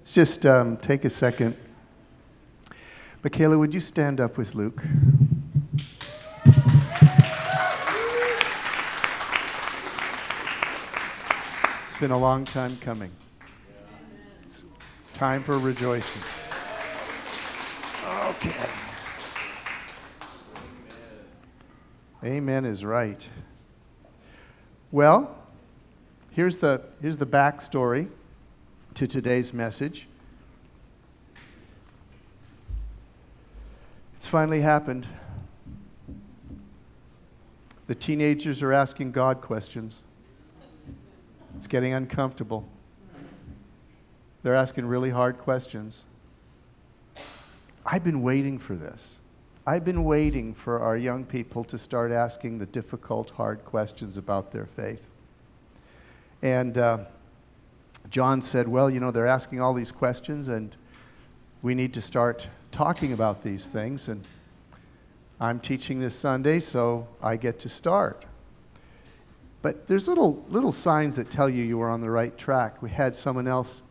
Let's just take a second. Michaela, would you stand up with Luke? It's been a long time coming. It's time for rejoicing. Okay. Amen is right. Well, here's the backstory to today's message. It's finally happened. The teenagers are asking God questions. It's getting uncomfortable. They're asking really hard questions. I've been waiting for this. I've been waiting for our young people to start asking the difficult, hard questions about their faith. And John said, well, they're asking all these questions and we need to start talking about these things. And I'm teaching this Sunday, so I get to start. But there's little signs that tell you are on the right track. We had someone else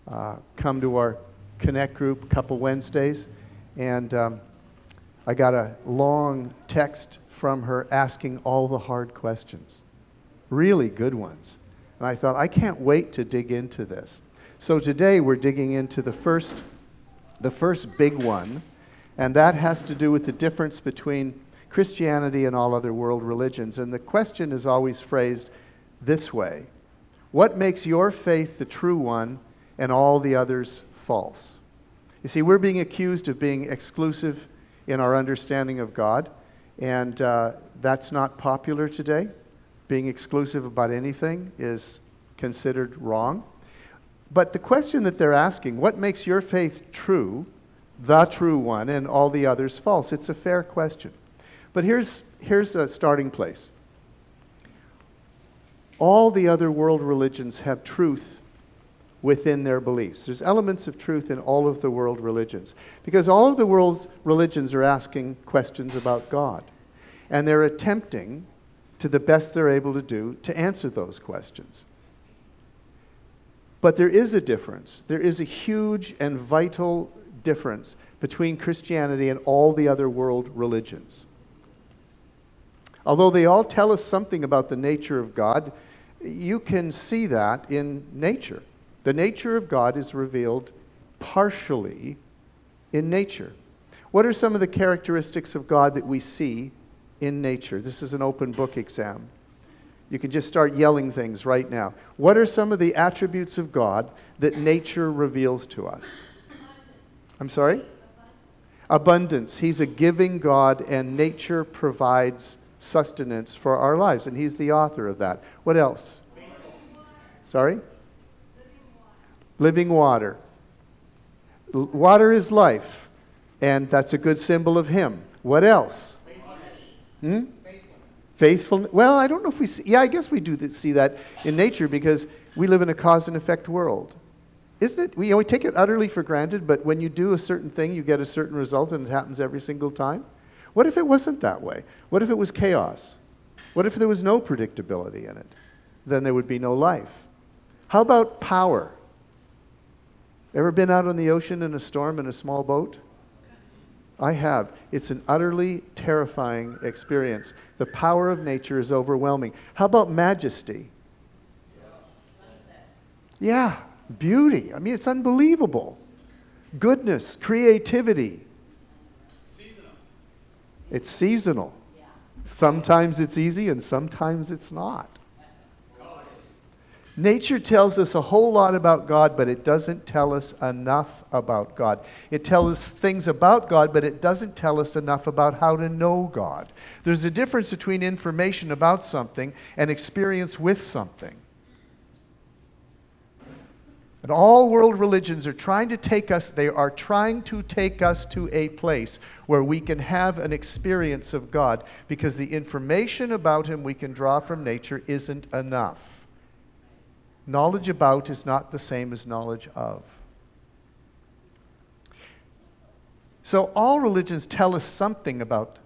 come to our Connect group a couple Wednesdays, and I got a long text from her asking all the hard questions, really good ones. And I thought, I can't wait to dig into this. So today we're digging into the first big one, and that has to do with the difference between Christianity and all other world religions. And the question is always phrased this way: what makes your faith the true one and all the others false? You see, we're being accused of being exclusive in our understanding of God, and that's not popular today. Being exclusive about anything is considered wrong. But the question that they're asking, what makes your faith true, the true one, and all the others false? It's a fair question. But here's a starting place. All the other world religions have truth within their beliefs. There's elements of truth in all of the world religions, because all of the world's religions are asking questions about God, and they're attempting, to the best they're able to do, to answer those questions. But there is a difference. There is a huge and vital difference between Christianity and all the other world religions. Although they all tell us something about the nature of God, you can see that in nature. The nature of God is revealed partially in nature. What are some of the characteristics of God that we see in nature? This is an open book exam. You can just start yelling things right now. What are some of the attributes of God that nature reveals to us? I'm sorry? Abundance. He's a giving God, and nature provides sustenance for our lives, and He's the author of that. What else? Sorry? Living water. Water is life, and that's a good symbol of Him. What else? Faithfulness. Well, I don't know if we see. Yeah, I guess we do see that in nature, because we live in a cause and effect world. Isn't it? We take it utterly for granted, but when you do a certain thing, you get a certain result, and it happens every single time. What if it wasn't that way? What if it was chaos? What if there was no predictability in it? Then there would be no life. How about power? Ever been out on the ocean in a storm in a small boat? I have. It's an utterly terrifying experience. The power of nature is overwhelming. How about majesty? Yeah, beauty. I mean, it's unbelievable. Goodness, creativity. It's seasonal. Sometimes it's easy and sometimes it's not. Nature tells us a whole lot about God, but it doesn't tell us enough about God. It tells us things about God, but it doesn't tell us enough about how to know God. There's a difference between information about something and experience with something. And all world religions are trying to take us to a place where we can have an experience of God, because the information about Him we can draw from nature isn't enough. Knowledge about is not the same as knowledge of. So all religions tell us something about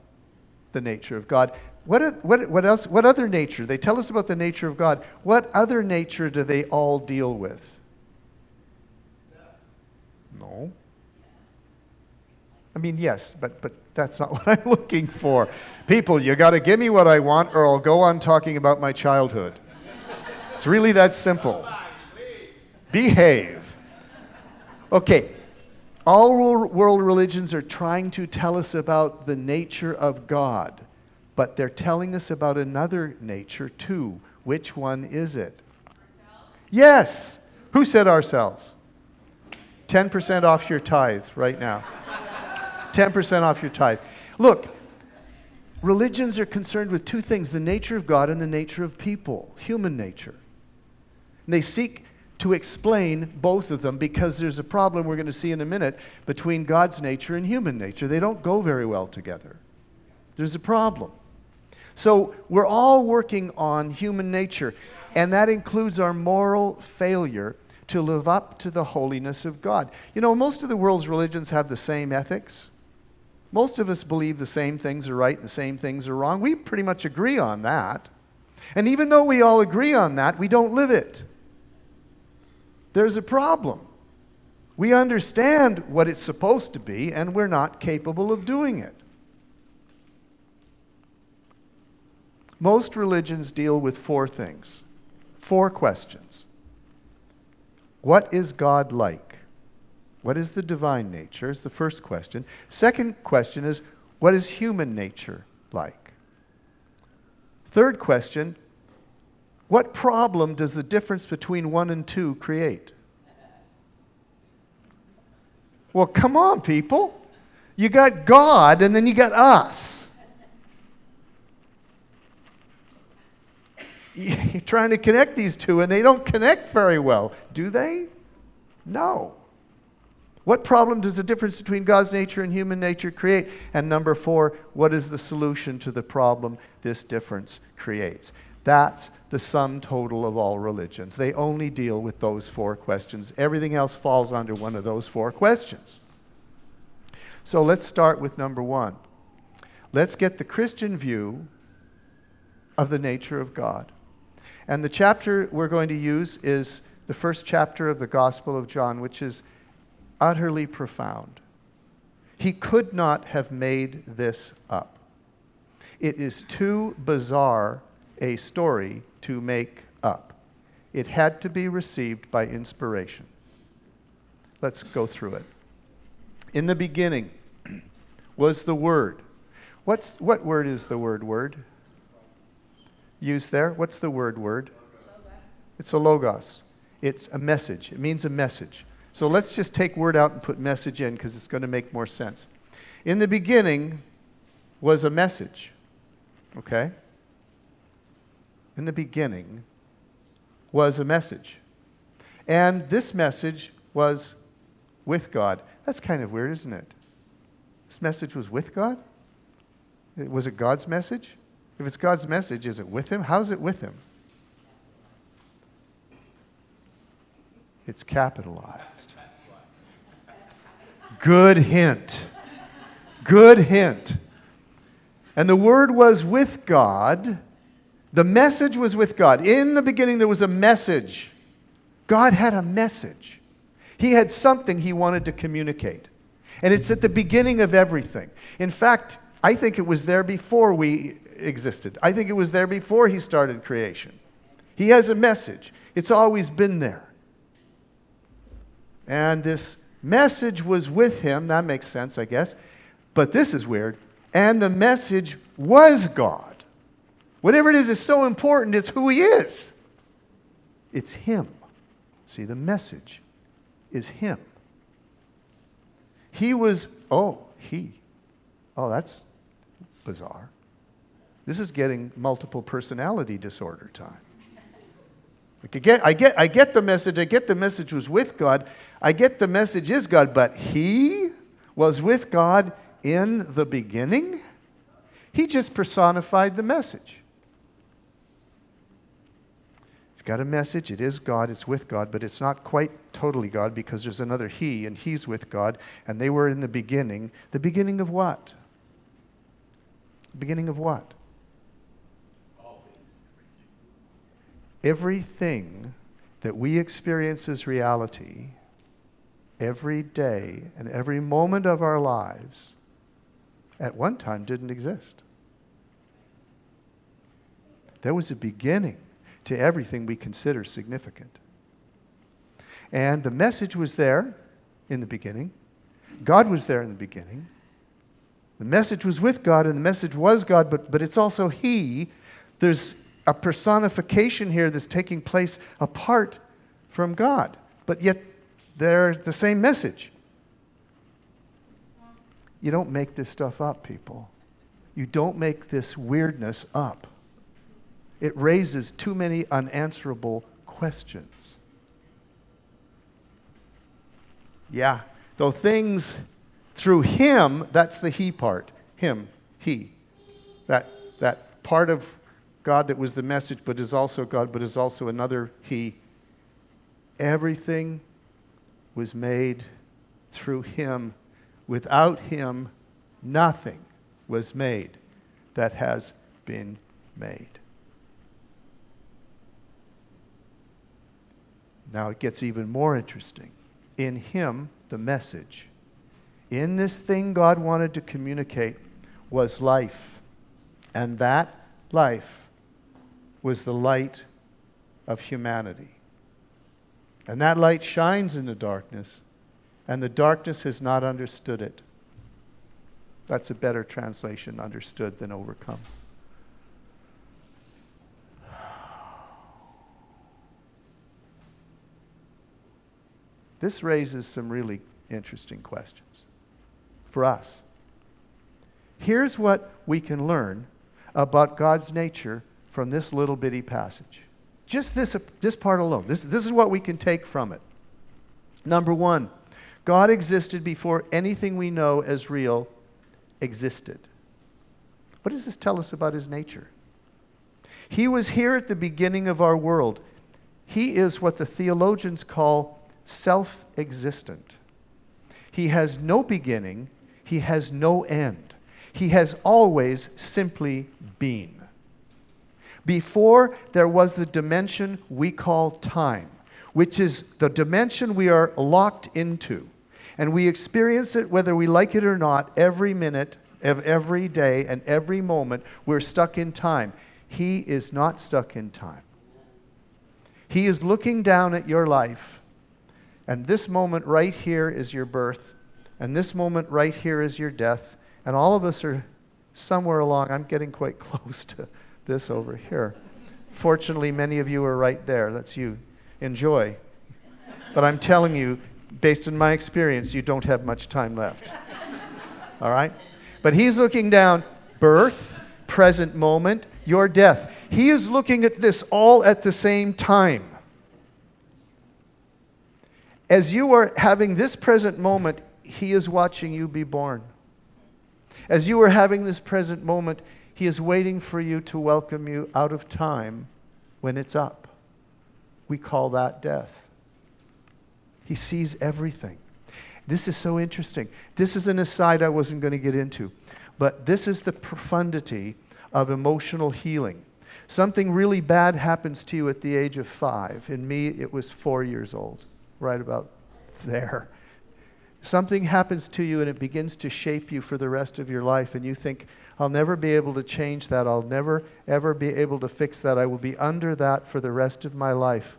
the nature of God. What else? What other nature? They tell us about the nature of God. What other nature do they all deal with? No. I mean, yes, but that's not what I'm looking for. People, you got to give me what I want or I'll go on talking about my childhood. It's really that simple. Behave. Okay. All world religions are trying to tell us about the nature of God, but they're telling us about another nature too. Which one is it? Ourselves? Yes. Who said ourselves? 10% off your tithe right now. 10% off your tithe. Look, religions are concerned with two things, the nature of God and the nature of people, human nature. And they seek to explain both of them because there's a problem we're going to see in a minute between God's nature and human nature. They don't go very well together. There's a problem. So we're all working on human nature, and that includes our moral failure to live up to the holiness of God. You know, most of the world's religions have the same ethics. Most of us believe the same things are right and the same things are wrong. We pretty much agree on that. And even though we all agree on that, we don't live it. There's a problem. We understand what it's supposed to be, and we're not capable of doing it. Most religions deal with four things, four questions. What is God like? What is the divine nature? Is the first question. Second question is, what is human nature like? Third question, what problem does the difference between 1 and 2 create? Well, come on, people. You got God and then you got us. You're trying to connect these two and they don't connect very well. Do they? No. What problem does the difference between God's nature and human nature create? And number 4, what is the solution to the problem this difference creates? That's the sum total of all religions. They only deal with those 4 questions. Everything else falls under one of those 4 questions. So let's start with number 1. Let's get the Christian view of the nature of God. And the chapter we're going to use is the first chapter of the Gospel of John, which is utterly profound. He could not have made this up. It is too bizarre a story to make up. It had to be received by inspiration. Let's go through it. In the beginning was the Word. What word is the word? Used there. What's the word? Logos. It's a logos. It's a message. It means a message. So let's just take word out and put message in because it's going to make more sense. In the beginning was a message. Okay? In the beginning was a message. And this message was with God. That's kind of weird, isn't it? This message was with God? Was it God's message? If it's God's message, is it with Him? How's it with Him? It's capitalized. Good hint. Good hint. And the Word was with God. The message was with God. In the beginning, there was a message. God had a message. He had something He wanted to communicate. And it's at the beginning of everything. In fact, I think it was there before we existed. I think it was there before He started creation. He has a message. It's always been there. And this message was with Him. That makes sense, I guess. But this is weird. And the message was God. Whatever it is so important. It's who He is. It's Him. See, the message is Him. He was, He. Oh, that's bizarre. This is getting multiple personality disorder time. Like I get the message. I get the message was with God. I get the message is God, but He was with God in the beginning. He just personified the message. It's got a message. It is God. It's with God, but it's not quite totally God because there's another He, and He's with God, and they were in the beginning. The beginning of what? The beginning of what? Everything that we experience as reality every day and every moment of our lives at one time didn't exist. There was a beginning to everything we consider significant. And the message was there in the beginning. God was there in the beginning. The message was with God, and the message was God, but it's also He. There's a personification here that's taking place apart from God, but yet they're the same message. You don't make this stuff up, people. You don't make this weirdness up. It raises too many unanswerable questions. Yeah, though things through Him, that's the He part. Him, He. That part of God that was the message, but is also God, but is also another He. Everything was made through Him. Without Him, nothing was made that has been made. Now it gets even more interesting. In Him, the message, in this thing God wanted to communicate, was life. And that life was the light of humanity. And that light shines in the darkness, and the darkness has not understood it. That's a better translation, understood, than overcome. This raises some really interesting questions for us. Here's what we can learn about God's nature from this little bitty passage. Just this part alone. This is what we can take from it. Number one, God existed before anything we know as real existed. What does this tell us about His nature? He was here at the beginning of our world. He is what the theologians call self-existent. He has no beginning. He has no end. He has always simply been. Before there was the dimension we call time, which is the dimension we are locked into. And we experience it whether we like it or not every minute of every day and every moment. We're stuck in time. He is not stuck in time. He is looking down at your life. And this moment right here is your birth. And this moment right here is your death. And all of us are somewhere along. I'm getting quite close to this over here. Fortunately, many of you are right there. That's you. Enjoy. But I'm telling you, based on my experience, you don't have much time left. All right? But He's looking down, birth, present moment, your death. He is looking at this all at the same time. As you are having this present moment, He is watching you be born. As you are having this present moment, He is waiting for you to welcome you out of time when it's up. We call that death. He sees everything. This is so interesting. This is an aside I wasn't going to get into, but this is the profundity of emotional healing. Something really bad happens to you at the age of 5. In me, it was 4 years old. Right about there. Something happens to you and it begins to shape you for the rest of your life, and you think, I'll never be able to change that. I'll never, ever be able to fix that. I will be under that for the rest of my life.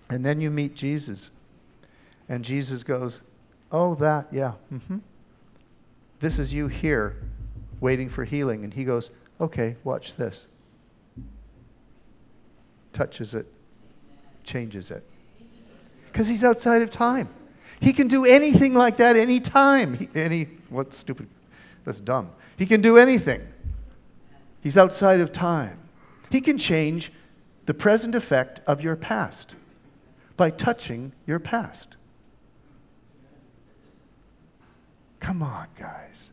And then you meet Jesus. And Jesus goes, oh, that, yeah. This is you here waiting for healing. And He goes, okay, watch this. Touches it, changes it. Because He's outside of time. He can do anything like that anytime. What's stupid? That's dumb. He can do anything. He's outside of time. He can change the present effect of your past by touching your past. Come on, guys.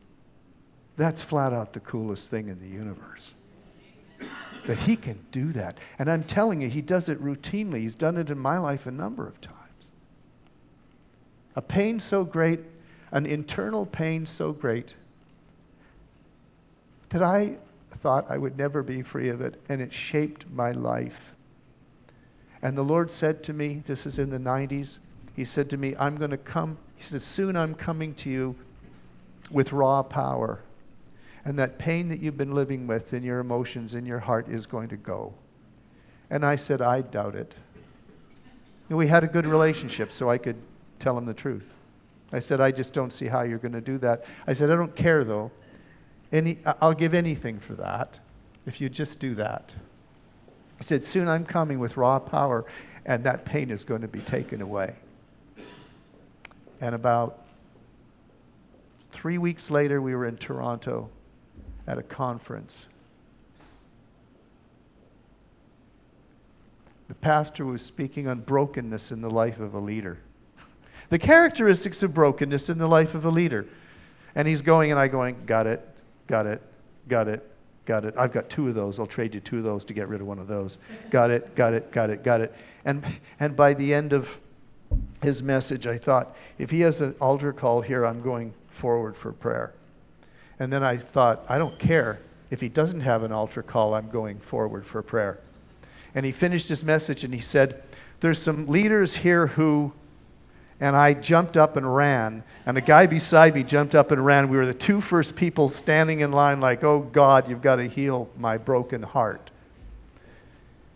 That's flat out the coolest thing in the universe. That He can do that. And I'm telling you, He does it routinely. He's done it in my life a number of times. A pain so great, an internal pain so great, that I thought I would never be free of it, and it shaped my life. And the Lord said to me, this is in the 90s, He said to me, I'm going to come. He said, soon I'm coming to you with raw power. And that pain that you've been living with in your emotions, in your heart, is going to go. And I said, I doubt it. And we had a good relationship, so I could tell him the truth. I said, I just don't see how you're going to do that. I said, I don't care, though. I'll give anything for that if you just do that. He said, soon I'm coming with raw power, and that pain is going to be taken away. And about 3 weeks later, we were in Toronto at a conference. The pastor was speaking on brokenness in the life of a leader. The characteristics of brokenness in the life of a leader. And he's going, and I going, got it, got it, got it, got it. I've got 2 of those. I'll trade you 2 of those to get rid of one of those. Got it, got it, got it, got it. And by the end of his message, I thought, if he has an altar call here, I'm going forward for prayer. And then I thought, I don't care. If he doesn't have an altar call, I'm going forward for prayer. And he finished his message and he said, there's some leaders here who, and I jumped up and ran, and a guy beside me jumped up and ran. We were the 2 first people standing in line like, oh God, you've got to heal my broken heart.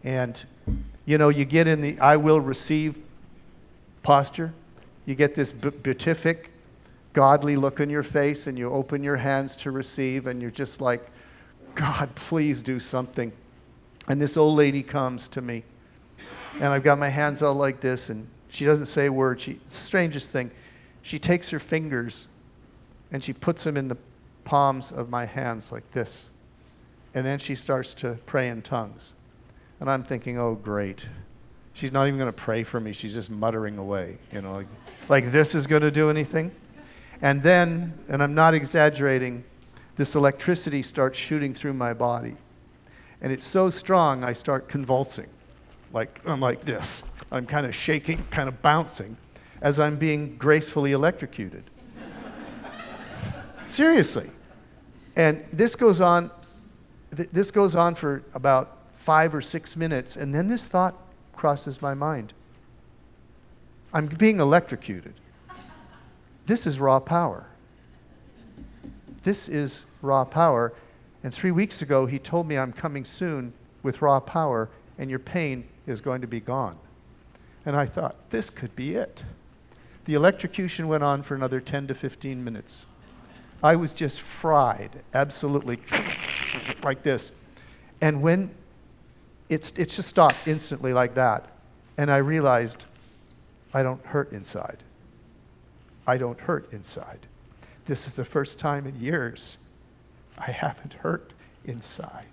And, you know, you get in the I will receive posture. You get this beatific, godly look in your face, and you open your hands to receive, and you're just like, God, please do something. And this old lady comes to me, and I've got my hands out like this, and she doesn't say a word. It's the strangest thing. She takes her fingers, and she puts them in the palms of my hands like this. And then she starts to pray in tongues. And I'm thinking, oh, great. She's not even going to pray for me. She's just muttering away, you know, like this is going to do anything. And then, and I'm not exaggerating, this electricity starts shooting through my body. And it's so strong, I start convulsing. I'm like this. I'm kind of shaking, kind of bouncing, as I'm being gracefully electrocuted. Seriously. And this goes on for about 5 or 6 minutes, and then this thought crosses my mind. I'm being electrocuted. This is raw power. This is raw power. And 3 weeks ago, he told me I'm coming soon with raw power, and your pain is going to be gone. And I thought, this could be it. The electrocution went on for another 10 to 15 minutes. I was just fried, absolutely, like this. And when it's just stopped instantly like that, and I realized I don't hurt inside. I don't hurt inside. This is the first time in years I haven't hurt inside.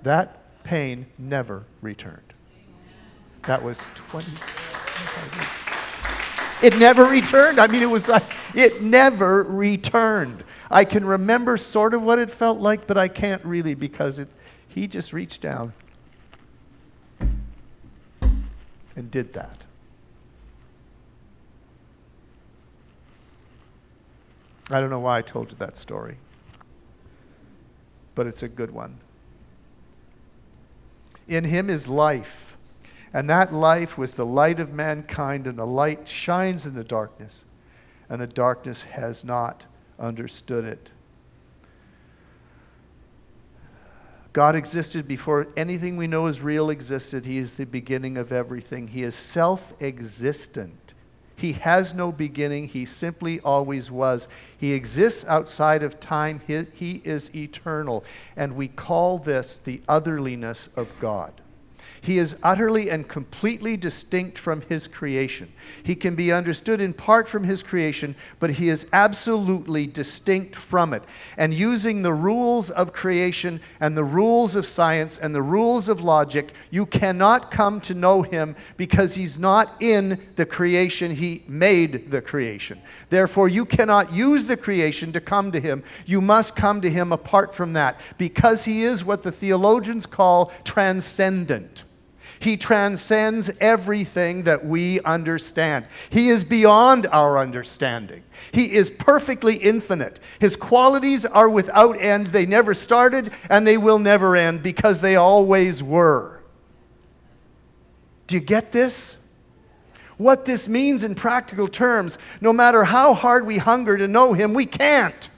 That pain never returned. That was 25 years. It never returned. I mean, it never returned. I can remember sort of what it felt like, but I can't really because he just reached down and did that. I don't know why I told you that story, but it's a good one. In him is life, and that life was the light of mankind, and the light shines in the darkness, and the darkness has not understood it. God existed before anything we know is real existed. He is the beginning of everything. He is self-existent. He has no beginning. He simply always was. He exists outside of time. He is eternal. And we call this the otherlyness of God. He is utterly and completely distinct from his creation. He can be understood in part from his creation, but he is absolutely distinct from it. And using the rules of creation and the rules of science and the rules of logic, you cannot come to know him because he's not in the creation. He made the creation. Therefore, you cannot use the creation to come to him. You must come to him apart from that because he is what the theologians call transcendent. He transcends everything that we understand. He is beyond our understanding. He is perfectly infinite. His qualities are without end. They never started and they will never end because they always were. Do you get this? What this means in practical terms, no matter how hard we hunger to know him, we can't.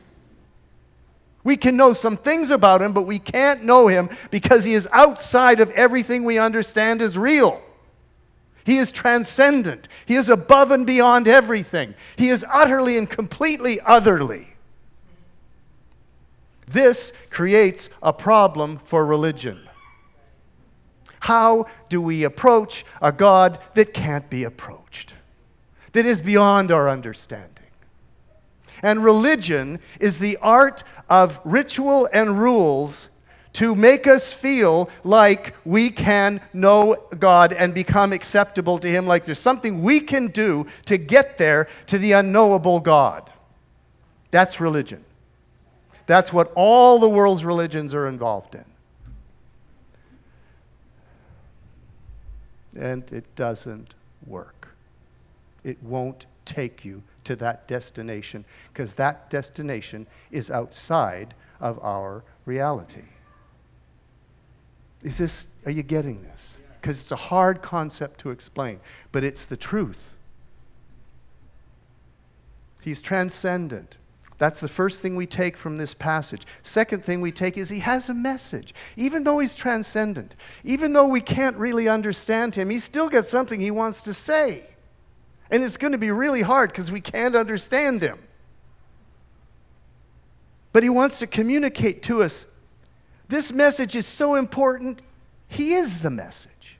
We can know some things about him, but we can't know him because he is outside of everything we understand is real. He is transcendent. He is above and beyond everything. He is utterly and completely otherly. This creates a problem for religion. How do we approach a God that can't be approached, that is beyond our understanding? And religion is the art of ritual and rules to make us feel like we can know God and become acceptable to him, like there's something we can do to get there to the unknowable God. That's religion. That's what all the world's religions are involved in. And it doesn't work. It won't take you to that destination because that destination is outside of our reality. Are you getting this? Because it's a hard concept to explain, but it's the truth. He's transcendent. That's the first thing we take from this passage. Second thing we take is he has a message. Even though he's transcendent, even though we can't really understand him, he's still got something he wants to say. And it's going to be really hard because we can't understand him. But he wants to communicate to us. This message is so important, he is the message.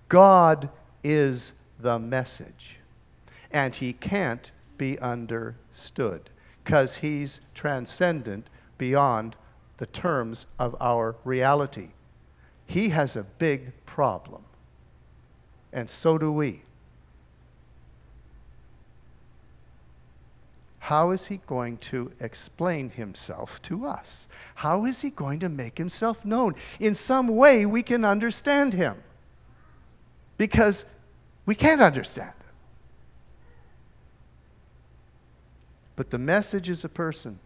God is the message. And he can't be understood because he's transcendent beyond the terms of our reality. He has a big problem. And so do we. How is he going to explain himself to us? How is he going to make himself known? In some way we can understand him. Because we can't understand him. But the message is a person.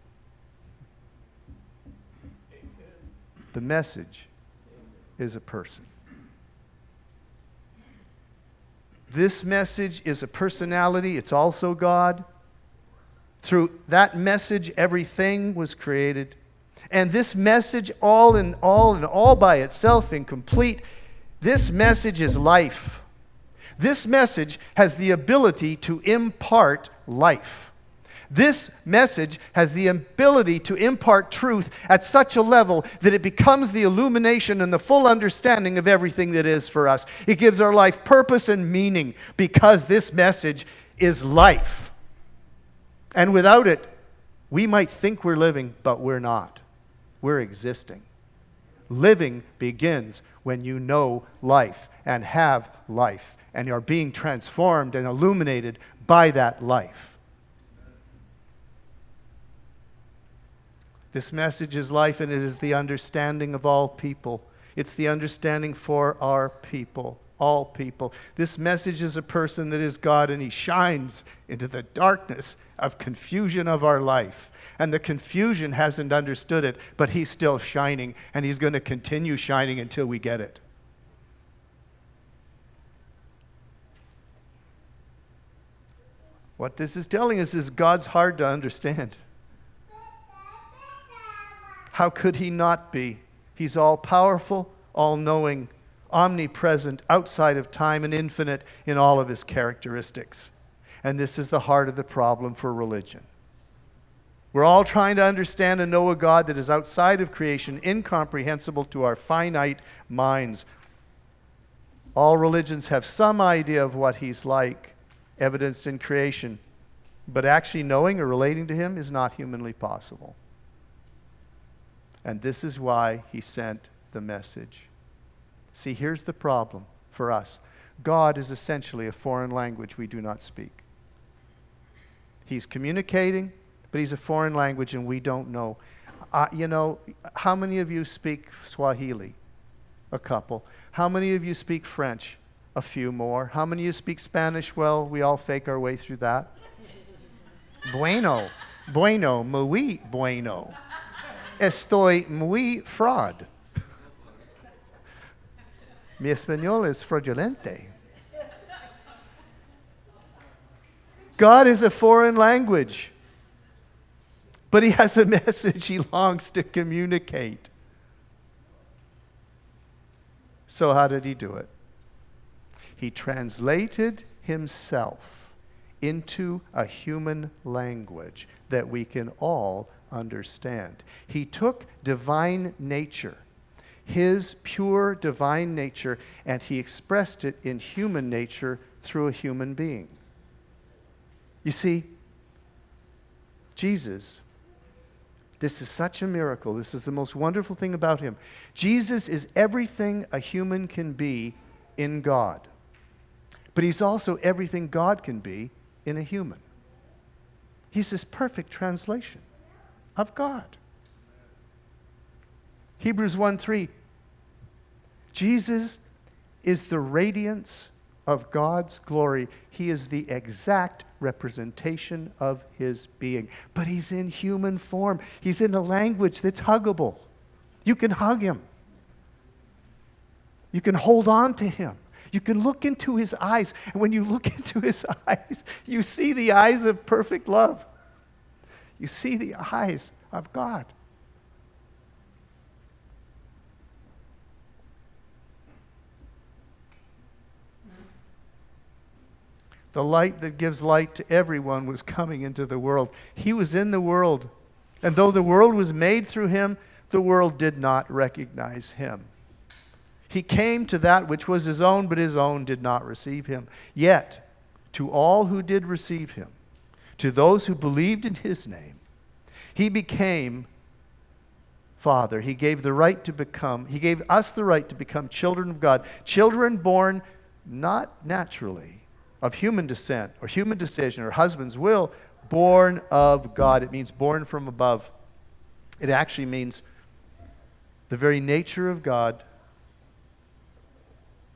The message is a person. This message is a personality. It's also God. Through that message, everything was created. And this message, all in all and all by itself, incomplete, this message is life. This message has the ability to impart life. This message has the ability to impart truth at such a level that it becomes the illumination and the full understanding of everything that is for us. It gives our life purpose and meaning because this message is life. And without it, we might think we're living, but we're not. We're existing. Living begins when you know life and have life and are being transformed and illuminated by that life. This message is life, and it is the understanding of all people. It's the understanding for our people, all people. This message is a person that is God, and he shines into the darkness of confusion of our life. And the confusion hasn't understood it, but he's still shining, and he's going to continue shining until we get it. What this is telling us is God's hard to understand. How could he not be? He's all-powerful, all-knowing, omnipresent, outside of time, and infinite in all of his characteristics. And this is the heart of the problem for religion. We're all trying to understand and know a God that is outside of creation, incomprehensible to our finite minds. All religions have some idea of what he's like, evidenced in creation. But actually knowing or relating to him is not humanly possible. And this is why he sent the message. See, here's the problem for us. God is essentially a foreign language we do not speak. He's communicating, but he's a foreign language and we don't know. How many of you speak Swahili? A couple. How many of you speak French? A few more. How many of you speak Spanish? Well, we all fake our way through that. Bueno, muy bueno. Estoy muy fraud. Mi español es fraudulente. God is a foreign language, but he has a message he longs to communicate. So how did he do it? He translated himself into a human language that we can all understand. He took divine nature, his pure divine nature, and he expressed it in human nature through a human being. You see, Jesus, this is such a miracle. This is the most wonderful thing about him. Jesus is everything a human can be in God. But he's also everything God can be in a human. He's this perfect translation of God. Hebrews 1:3. Jesus is the radiance of God's glory. He is the exact representation of his being. But he's in human form. He's in a language that's huggable. You can hug him. You can hold on to him. You can look into his eyes. And when you look into his eyes, you see the eyes of perfect love. You see the eyes of God. The light that gives light to everyone was coming into the world. He was in the world. And though the world was made through him, the world did not recognize him. He came to that which was his own, but his own did not receive him. Yet, to all who did receive him, to those who believed in his name, he became Father. He gave us the right to become children of God. Children born not naturally, of human descent or human decision or husband's will, born of God. It means born from above. It actually means the very nature of God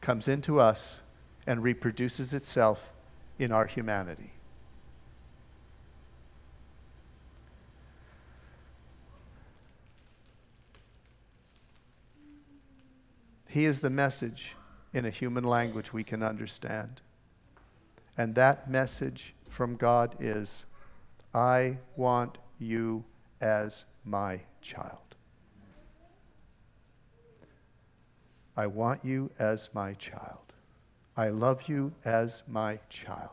comes into us and reproduces itself in our humanity. He is the message in a human language we can understand. And that message from God is, I want you as my child. I want you as my child. I love you as my child.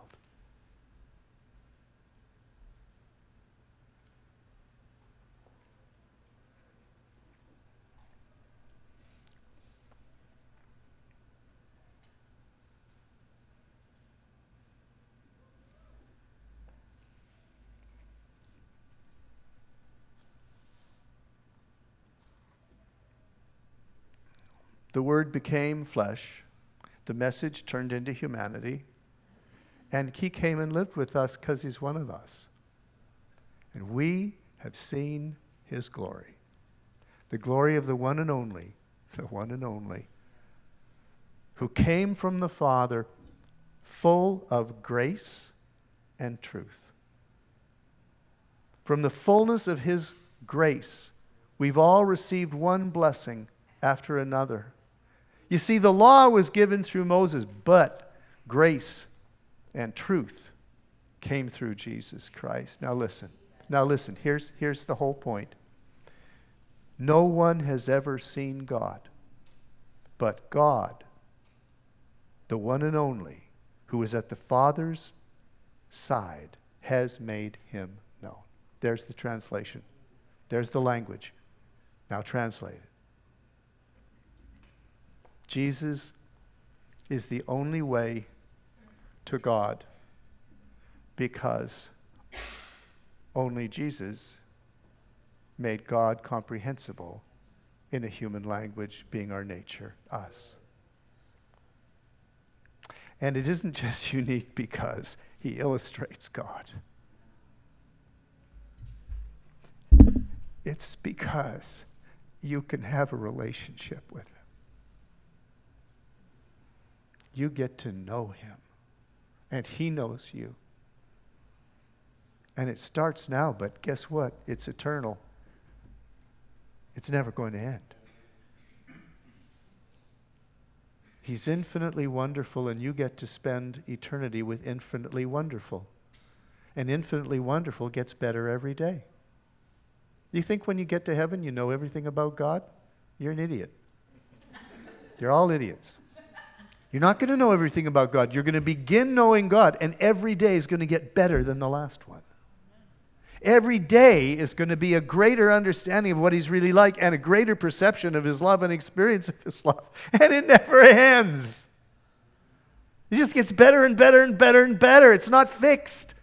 The Word became flesh. The message turned into humanity. And he came and lived with us because he's one of us. And we have seen his glory. The glory of the one and only, who came from the Father, full of grace and truth. From the fullness of his grace, we've all received one blessing after another. You see, the law was given through Moses, but grace and truth came through Jesus Christ. Now listen. Here's the whole point. No one has ever seen God, but God, the one and only, who is at the Father's side, has made him known. There's the translation. There's the language. Now translate it. Jesus is the only way to God because only Jesus made God comprehensible in a human language, being our nature, us. And it isn't just unique because he illustrates God. It's because you can have a relationship with him. You get to know him, and he knows you. And it starts now, but guess what? It's eternal. It's never going to end. He's infinitely wonderful, and you get to spend eternity with infinitely wonderful. and infinitely wonderful gets better every day. You think when you get to heaven you know everything about God? You're an idiot. You're all idiots. You're not going to know everything about God. You're going to begin knowing God, and every day is going to get better than the last one. Every day is going to be a greater understanding of what He's really like and a greater perception of His love and experience of His love. And it never ends. It just gets better and better and better and better. It's not fixed.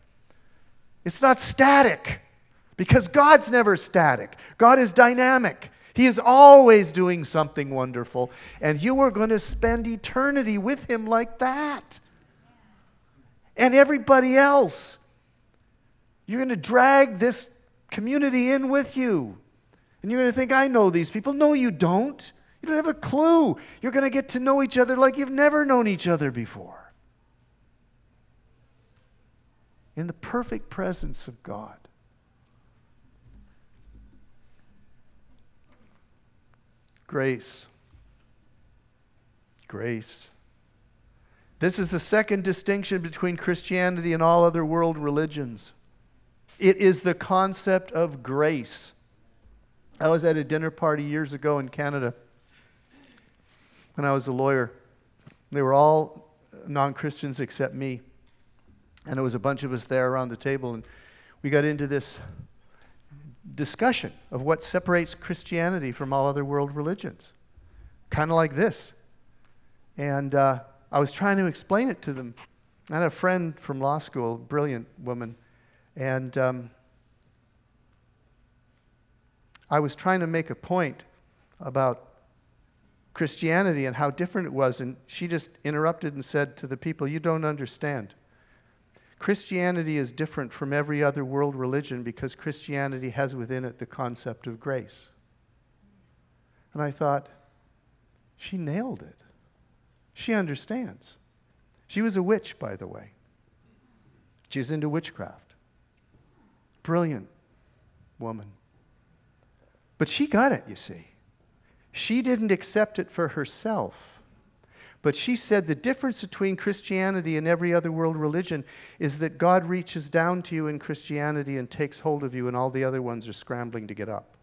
It's not static. Because God's never static. God is dynamic. He is always doing something wonderful. And you are going to spend eternity with Him like that. And everybody else. You're going to drag this community in with you. And you're going to think, I know these people. No, you don't. You don't have a clue. You're going to get to know each other like you've never known each other before. In the perfect presence of God. Grace. Grace. This is the second distinction between Christianity and all other world religions. It is the concept of grace. I was at a dinner party years ago in Canada when I was a lawyer. They were all non-Christians except me. And there was a bunch of us there around the table, and we got into this discussion of what separates Christianity from all other world religions. Kind of like this. And I was trying to explain it to them. I had a friend from law school, brilliant woman, and I was trying to make a point about Christianity and how different it was, and she just interrupted and said to the people, "You don't understand. Christianity is different from every other world religion because Christianity has within it the concept of grace." And I thought, she nailed it. She understands. She was a witch, by the way. She was into witchcraft. Brilliant woman. But she got it, you see. She didn't accept it for herself. But she said the difference between Christianity and every other world religion is that God reaches down to you in Christianity and takes hold of you, and all the other ones are scrambling to get up.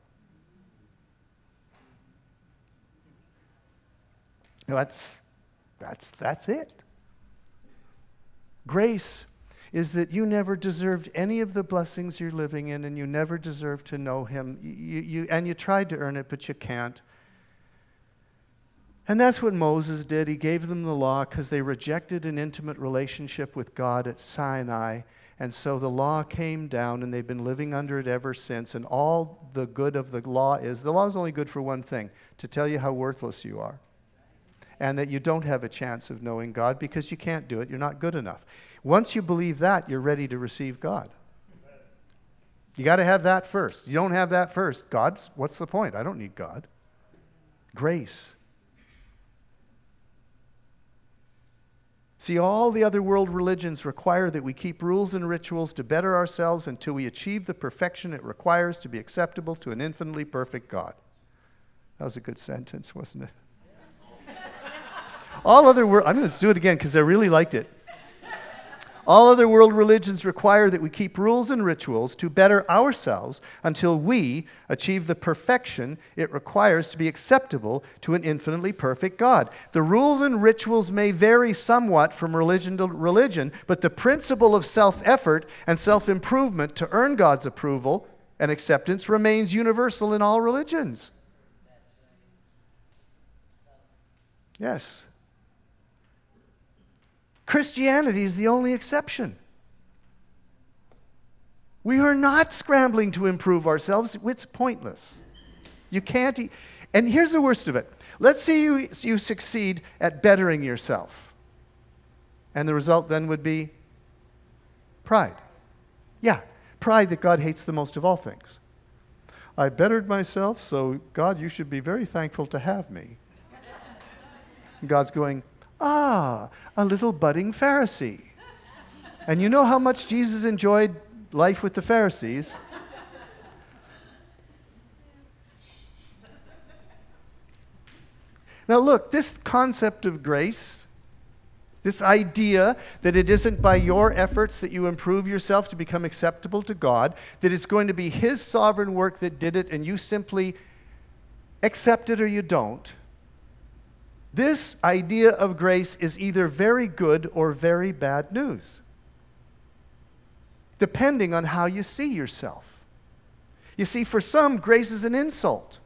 That's it. Grace is that you never deserved any of the blessings you're living in, and you never deserved to know Him. And you tried to earn it, but you can't. And that's what Moses did. He gave them the law because they rejected an intimate relationship with God at Sinai. And so the law came down, and they've been living under it ever since. And all the good of the law is only good for one thing, to tell you how worthless you are. And that you don't have a chance of knowing God because you can't do it. You're not good enough. Once you believe that, you're ready to receive God. You got to have that first. You don't have that first. What's the point? I don't need God. Grace. See, all the other world religions require that we keep rules and rituals to better ourselves until we achieve the perfection it requires to be acceptable to an infinitely perfect God. That was a good sentence, wasn't it? I'm going to do it again because I really liked it. All other world religions require that we keep rules and rituals to better ourselves until we achieve the perfection it requires to be acceptable to an infinitely perfect God. The rules and rituals may vary somewhat from religion to religion, but the principle of self-effort and self-improvement to earn God's approval and acceptance remains universal in all religions. Yes. Christianity is the only exception. We are not scrambling to improve ourselves. It's pointless. You can't. And here's the worst of it. Let's say you succeed at bettering yourself. And the result then would be pride. Yeah, pride that God hates the most of all things. I bettered myself, so God, you should be very thankful to have me. And God's going, a little budding Pharisee. And you know how much Jesus enjoyed life with the Pharisees? Now look, this concept of grace This idea that it isn't by your efforts that you improve yourself to become acceptable to God, that it's going to be His sovereign work that did it and you simply accept it or you don't. This idea of grace is either very good or very bad news, depending on how you see yourself. You see, for some, grace is an insult.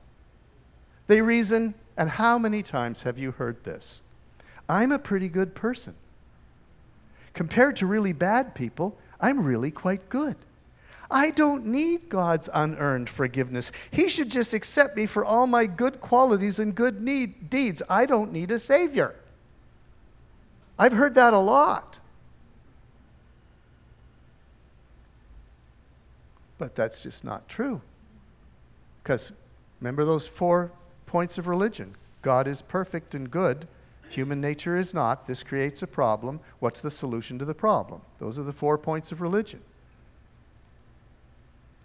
They reason, and how many times have you heard this? I'm a pretty good person. Compared to really bad people, I'm really quite good. I don't need God's unearned forgiveness. He should just accept me for all my good qualities and good deeds. I don't need a Savior. I've heard that a lot. But that's just not true. Because remember those 4 points of religion. God is perfect and good. Human nature is not. This creates a problem. What's the solution to the problem? Those are the 4 points of religion.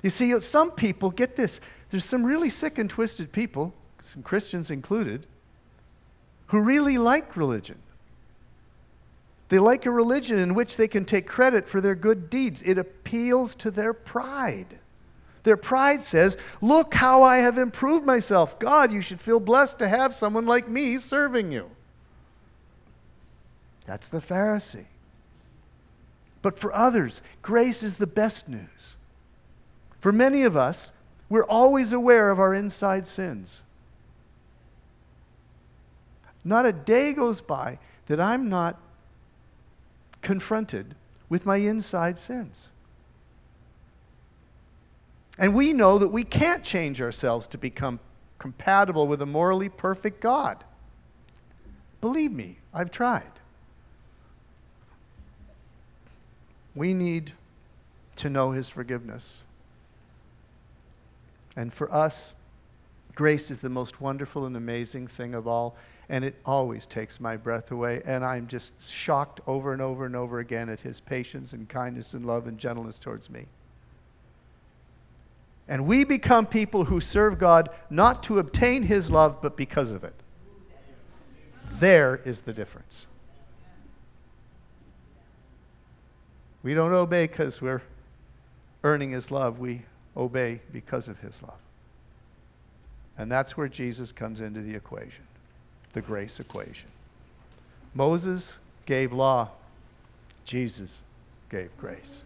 You see, some people, get this, there's some really sick and twisted people, some Christians included, who really like religion. They like a religion in which they can take credit for their good deeds. It appeals to their pride. Their pride says, look how I have improved myself. God, you should feel blessed to have someone like me serving you. That's the Pharisee. But for others, grace is the best news. For many of us, we're always aware of our inside sins. Not a day goes by that I'm not confronted with my inside sins. And we know that we can't change ourselves to become compatible with a morally perfect God. Believe me, I've tried. We need to know His forgiveness. And for us, grace is the most wonderful and amazing thing of all, and it always takes my breath away, and I'm just shocked over and over and over again at His patience and kindness and love and gentleness towards me. And we become people who serve God not to obtain His love, but because of it. There is the difference. We don't obey because we're earning His love. We obey because of His love. And that's where Jesus comes into the equation, the grace equation. Moses gave law. Jesus gave grace.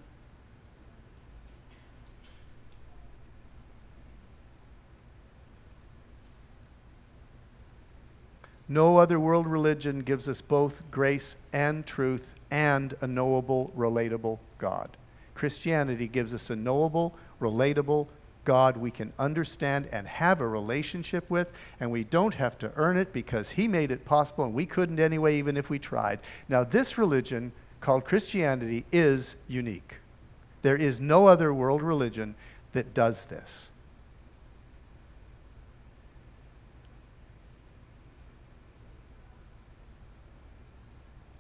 No other world religion gives us both grace and truth and a knowable, relatable God. Christianity gives us a knowable, relatable God we can understand and have a relationship with, and we don't have to earn it because He made it possible, and we couldn't anyway, even if we tried. Now, this religion, called Christianity, is unique. There is no other world religion that does this.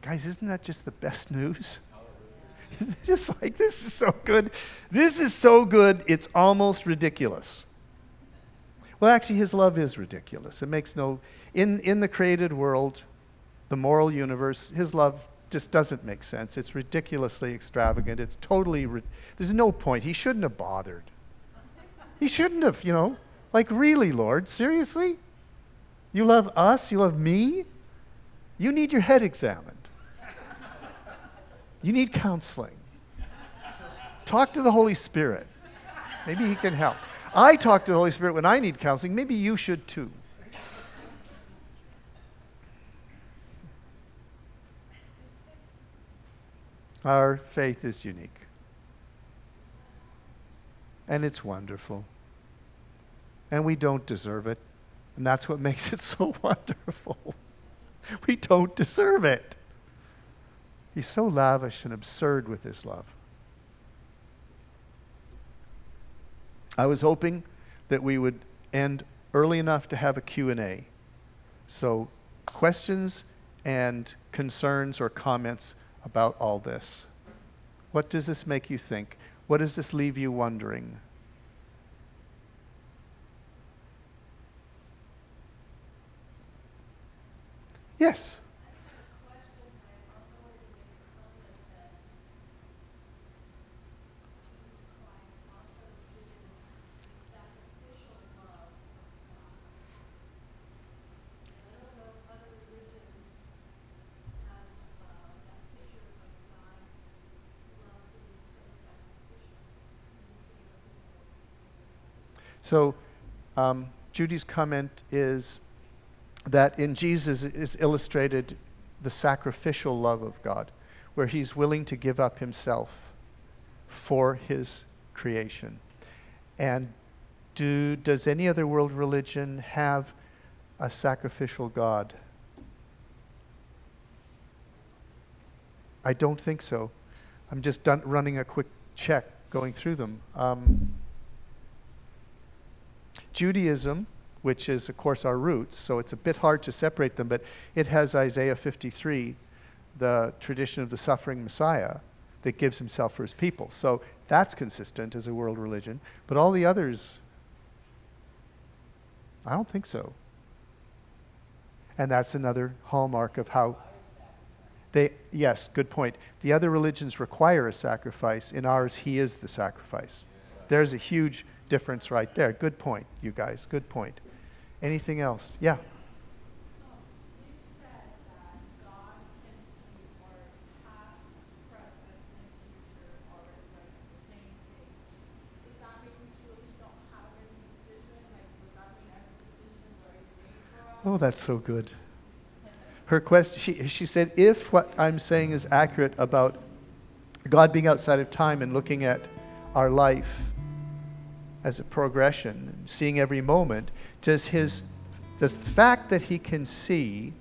Guys, isn't that just the best news? Isn't it just like, this is so good? This is so good, it's almost ridiculous. Well, actually, His love is ridiculous. It makes no... In the created world, the moral universe, His love just doesn't make sense. It's ridiculously extravagant. It's totally... There's no point. He shouldn't have bothered. He shouldn't have, Like, really, Lord? Seriously? You love us? You love me? You need your head examined. You need counseling. Talk to the Holy Spirit. Maybe He can help. I talk to the Holy Spirit when I need counseling. Maybe you should too. Our faith is unique. And it's wonderful. And we don't deserve it. And that's what makes it so wonderful. We don't deserve it. He's so lavish and absurd with His love. I was hoping that we would end early enough to have a Q&A. So questions and concerns or comments about all this. What does this make you think? What does this leave you wondering? Yes. So Judy's comment is that in Jesus is illustrated the sacrificial love of God, where he's willing to give up himself for his creation. And does any other world religion have a sacrificial God? I don't think so. I'm just running a quick check going through them. Judaism, which is, of course, our roots, so it's a bit hard to separate them, but it has Isaiah 53, the tradition of the suffering Messiah that gives himself for his people. So that's consistent as a world religion. But all the others, I don't think so. And that's another hallmark of how yes, good point. The other religions require a sacrifice. In ours, he is the sacrifice. There's a huge difference right there. Good point, you guys. Good point. Anything else? Yeah. You said that God can see or past, present, and future already like at the same page. Does that mean we truly don't have any decision? Like, does that mean every decision is already made for us? Oh, that's so good. Her question, she said, if what I'm saying is accurate about God being outside of time and looking at our life as a progression, seeing every moment, does the fact that he can see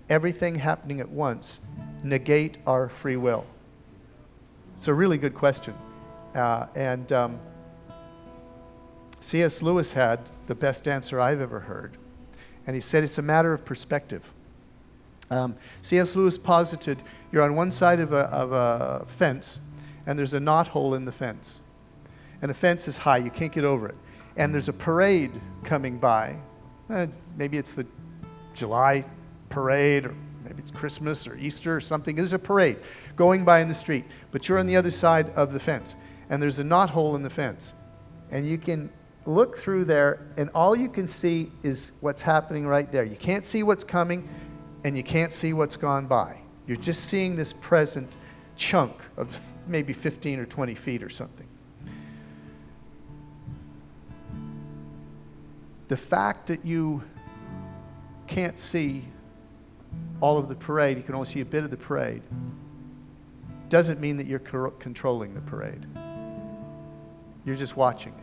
everything happening at once negate our free will? It's a really good question. C.S. Lewis had the best answer I've ever heard. And he said it's a matter of perspective. C.S. Lewis posited you're on one side of a fence, and there's a knothole in the fence. And the fence is high, you can't get over it. And there's a parade coming by. Maybe it's the July parade, or maybe it's Christmas or Easter or something. There's a parade going by in the street, but you're on the other side of the fence. And there's a knothole in the fence. And you can look through there, and all you can see is what's happening right there. You can't see what's coming, and you can't see what's gone by. You're just seeing this present chunk of maybe 15 or 20 feet or something. The fact that you can't see all of the parade, you can only see a bit of the parade, doesn't mean that you're controlling the parade. You're just watching it.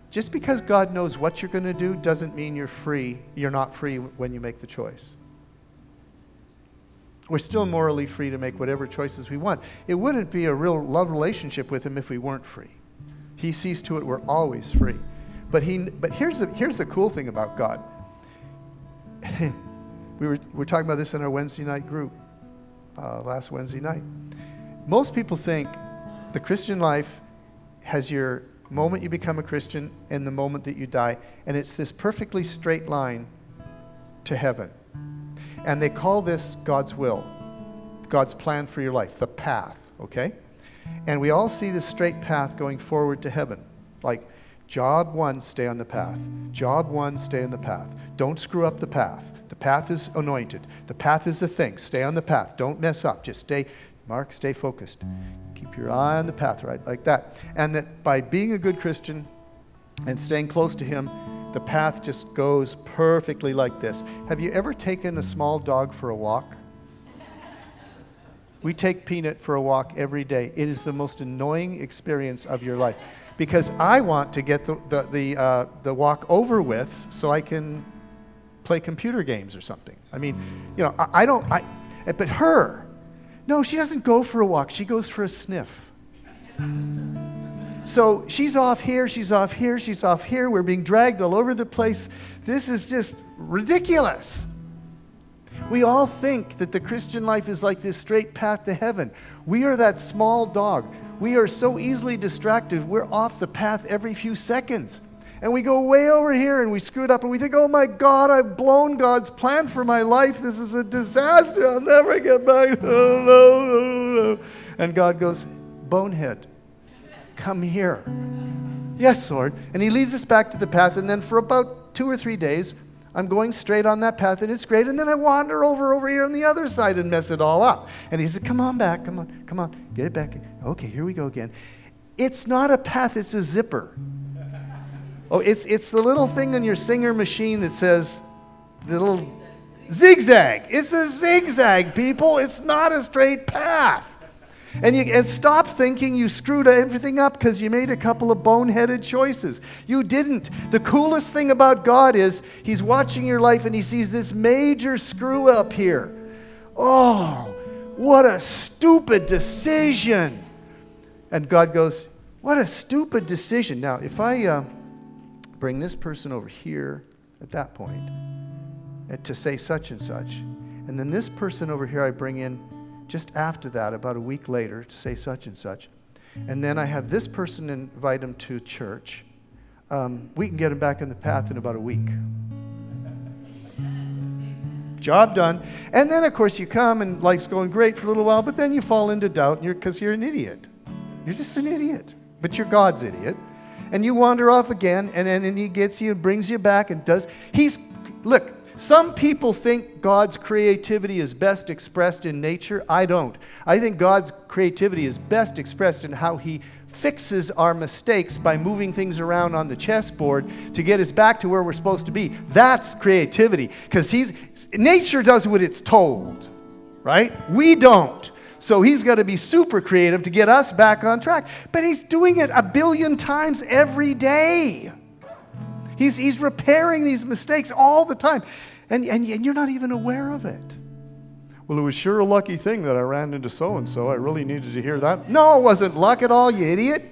Just because God knows what you're going to do doesn't mean you're free. You're not free when you make the choice. We're still morally free to make whatever choices we want. It wouldn't be a real love relationship with him if we weren't free. He sees to it we're always free. But here's the cool thing about God. we were talking about this in our Wednesday night group last Wednesday night. Most people think the Christian life has your moment you become a Christian and the moment that you die, and it's this perfectly straight line to heaven. And they call this God's will, God's plan for your life, the path, okay? And we all see this straight path going forward to heaven. Like, job one, stay on the path. Job one, stay on the path. Don't screw up the path. The path is anointed. The path is the thing. Stay on the path. Don't mess up. Just stay, Mark, stay focused. Keep your eye on the path, right? Like that. And that by being a good Christian and staying close to him, the path just goes perfectly like this. Have you ever taken a small dog for a walk? We take Peanut for a walk every day. It is the most annoying experience of your life because I want to get the walk over with so I can play computer games or something. I mean, you know, but her, no, she doesn't go for a walk. She goes for a sniff. So she's off here, she's off here, she's off here. We're being dragged all over the place. This is just ridiculous. We all think that the Christian life is like this straight path to heaven. We are that small dog. We are so easily distracted. We're off the path every few seconds. And we go way over here and we screw it up and we think, oh my God, I've blown God's plan for my life. This is a disaster. I'll never get back. Oh, no. And God goes, bonehead, come here. Yes, Lord. And he leads us back to the path, and then for about 2 or 3 days, I'm going straight on that path, and it's great. And then I wander over here on the other side and mess it all up. And he said, come on back, come on, get it back. Okay, here we go again. It's not a path, it's a zipper. Oh, it's the little thing on your Singer machine that says, the little zigzag. It's a zigzag, people. It's not a straight path. And stop thinking you screwed everything up because you made a couple of boneheaded choices. You didn't. The coolest thing about God is he's watching your life and he sees this major screw up here. Oh, what a stupid decision. And God goes, what a stupid decision. Now, if I bring this person over here at that point to say such and such, and then this person over here I bring in just after that, about a week later, to say such and such. And then I have this person invite him to church. We can get him back on the path in about a week. Job done. And then, of course, you come and life's going great for a little while, but then you fall into doubt because you're an idiot. You're just an idiot. But you're God's idiot. And you wander off again, and then he gets you and brings you back and does. Look, some people think God's creativity is best expressed in nature. I don't. I think God's creativity is best expressed in how he fixes our mistakes by moving things around on the chessboard to get us back to where we're supposed to be. That's creativity. Because nature does what it's told, right? We don't. So he's got to be super creative to get us back on track. But he's doing it 1 billion times every day. He's repairing these mistakes all the time. And you're not even aware of it. Well, it was sure a lucky thing that I ran into so-and-so. I really needed to hear that. No, it wasn't luck at all, you idiot.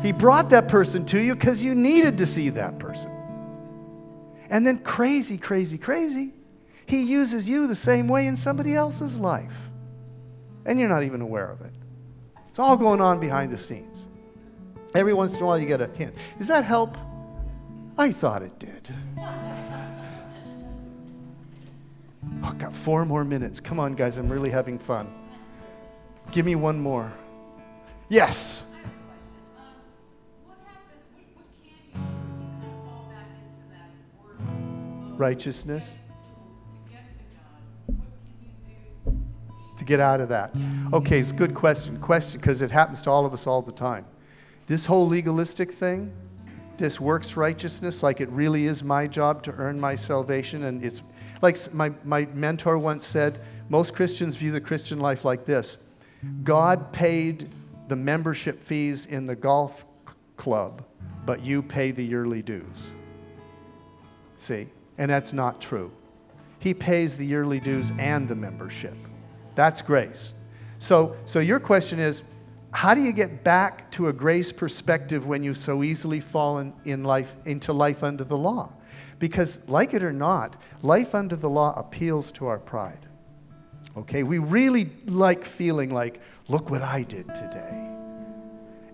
He brought that person to you because you needed to see that person. And then crazy, he uses you the same way in somebody else's life. And you're not even aware of it. It's all going on behind the scenes. Every once in a while you get a hint. Does that help? I thought it did. Oh, I've got 4 more minutes. Come on, guys. I'm really having fun. Give me one more. Yes. I have a question. What happened? What can you do if you kind of fall back into that works mode Righteousness. to get to God? What can you do To get out of that. Okay, it's a good question. Because it happens to all of us all the time. This whole legalistic thing, this works righteousness, like it really is my job to earn my salvation, and it's like my mentor once said, most Christians view the Christian life like this. God paid the membership fees in the golf club, but you pay the yearly dues. See? And that's not true. He pays the yearly dues and the membership. That's grace. So your question is, how do you get back to a grace perspective when you so easily fall into life under the law? Because, like it or not, life under the law appeals to our pride. Okay? We really like feeling like, look what I did today.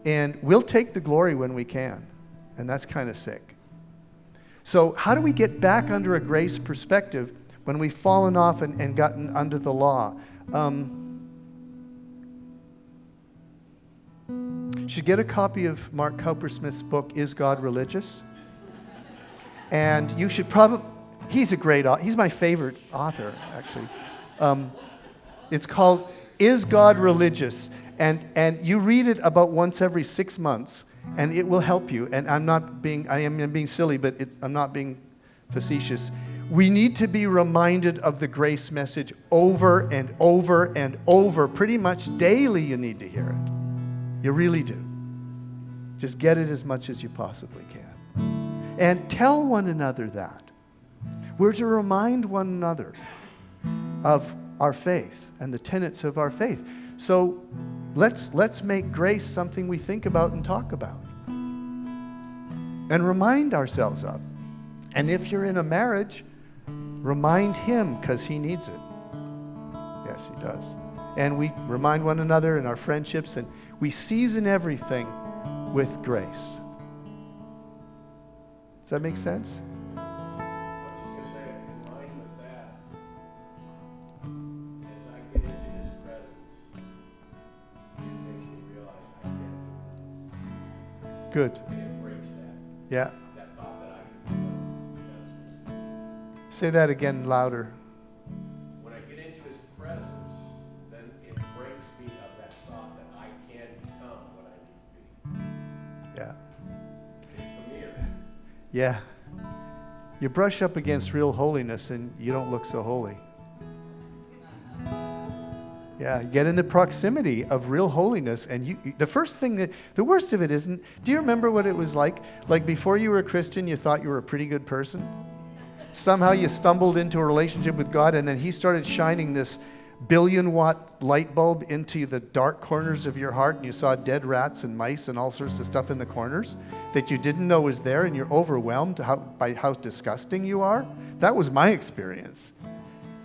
And we'll take the glory when we can. And that's kind of sick. So how do we get back under a grace perspective when we've fallen off and gotten under the law? You should get a copy of Mark Cowpersmith's book, Is God Religious? And you should probably, he's a great author. He's my favorite author, actually. It's called Is God Religious? And you read it about once every 6 months, and it will help you. And I am being silly, but I'm not being facetious. We need to be reminded of the grace message over and over and over. Pretty much daily you need to hear it. You really do. Just get it as much as you possibly can. And tell one another that. We're to remind one another of our faith and the tenets of our faith. So let's make grace something we think about and talk about. And remind ourselves of. And if you're in a marriage, remind him because he needs it. Yes, he does. And we remind one another in our friendships, and we season everything with grace. Does that make sense? I was just going to say, in line with that, as I get into his presence, it makes me realize I can't Good. embrace that. Yeah. That thought that I can do. Say that again louder. When I get into his presence, then it breaks me of that thought that I can become what I need to be. Yeah. It's the mirror. Yeah. You brush up against real holiness and you don't look so holy. Yeah, get in the proximity of real holiness, and the first thing the worst of it isn't, do you remember what it was like? Like before you were a Christian, you thought you were a pretty good person. Somehow you stumbled into a relationship with God, and then he started shining this billion-watt light bulb into the dark corners of your heart, and you saw dead rats and mice and all sorts of stuff in the corners that you didn't know was there, and you're overwhelmed by how disgusting you are. That was my experience.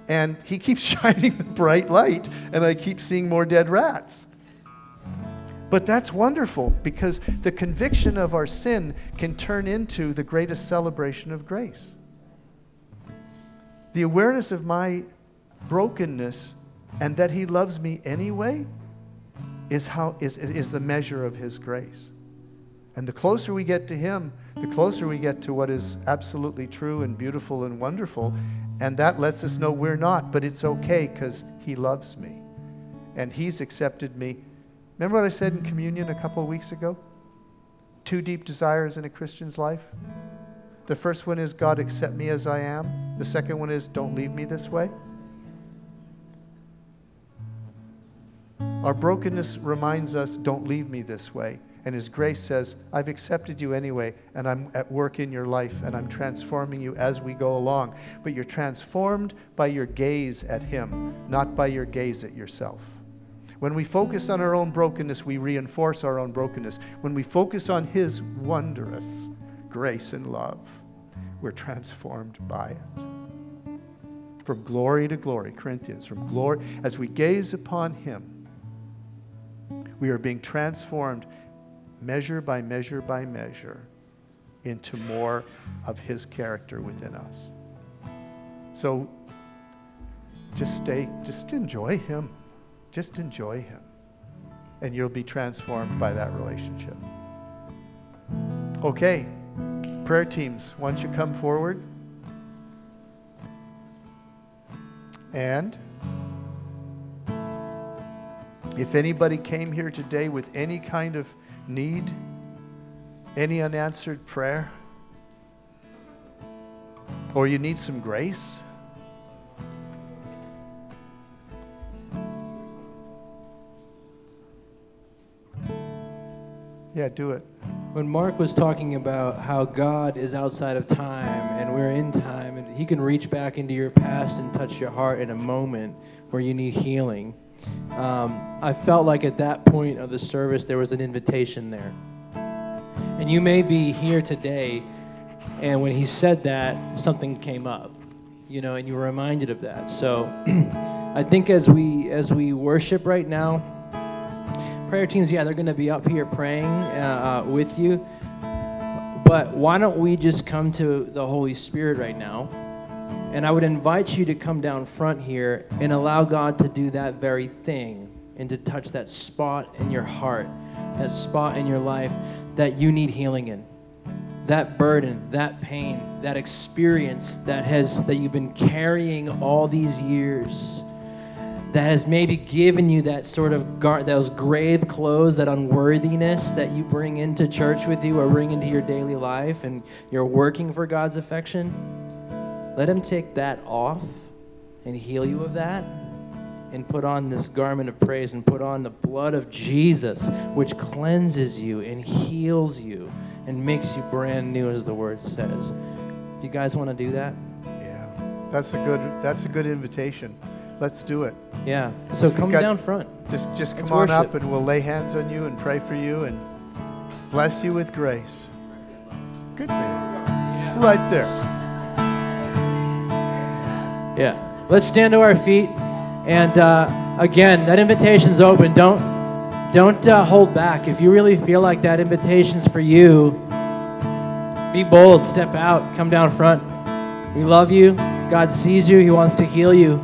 And he keeps shining the bright light, and I keep seeing more dead rats. But that's wonderful, because the conviction of our sin can turn into the greatest celebration of grace. The awareness of my brokenness and that he loves me anyway is the measure of his grace. And the closer we get to him, the closer we get to what is absolutely true and beautiful and wonderful. And that lets us know we're not, but it's okay because he loves me. And he's accepted me. Remember what I said in communion a couple of weeks ago? 2 deep desires in a Christian's life. The first one is, God, accept me as I am. The second one is, don't leave me this way. Our brokenness reminds us, don't leave me this way. And his grace says, I've accepted you anyway, and I'm at work in your life, and I'm transforming you as we go along. But you're transformed by your gaze at him, not by your gaze at yourself. When we focus on our own brokenness, we reinforce our own brokenness. When we focus on his wondrous grace and love, we're transformed by it. From glory to glory, Corinthians, from glory, as we gaze upon him, we are being transformed measure by measure by measure into more of his character within us. So just enjoy him. Just enjoy him. And you'll be transformed by that relationship. Okay, prayer teams, why don't you come forward? And if anybody came here today with any kind of need, any unanswered prayer, or you need some grace, yeah, do it. When Mark was talking about how God is outside of time and we're in time, and he can reach back into your past and touch your heart in a moment where you need healing, I felt like at that point of the service there was an invitation there. And you may be here today, and when he said that, something came up, and you were reminded of that. So I think as we worship right now, prayer teams, they're going to be up here praying with you. But why don't we just come to the Holy Spirit right now? And I would invite you to come down front here and allow God to do that very thing and to touch that spot in your heart, that spot in your life that you need healing in. That burden, that pain, that experience that you've been carrying all these years, that has maybe given you that sort of those grave clothes, that unworthiness that you bring into church with you or bring into your daily life, and you're working for God's affection. Let him take that off and heal you of that, and put on this garment of praise and put on the blood of Jesus, which cleanses you and heals you and makes you brand new, as the word says. Do you guys want to do that? Yeah, that's a good invitation. Let's do it. Yeah, so come down front. Just come Let's on worship. up and we'll lay hands on you and pray for you and bless you with grace. Good man. Yeah. Right there. Yeah. Let's stand to our feet. And again, that invitation's open. Don't hold back. If you really feel like that invitation's for you, be bold, step out, come down front. We love you. God sees you. He wants to heal you.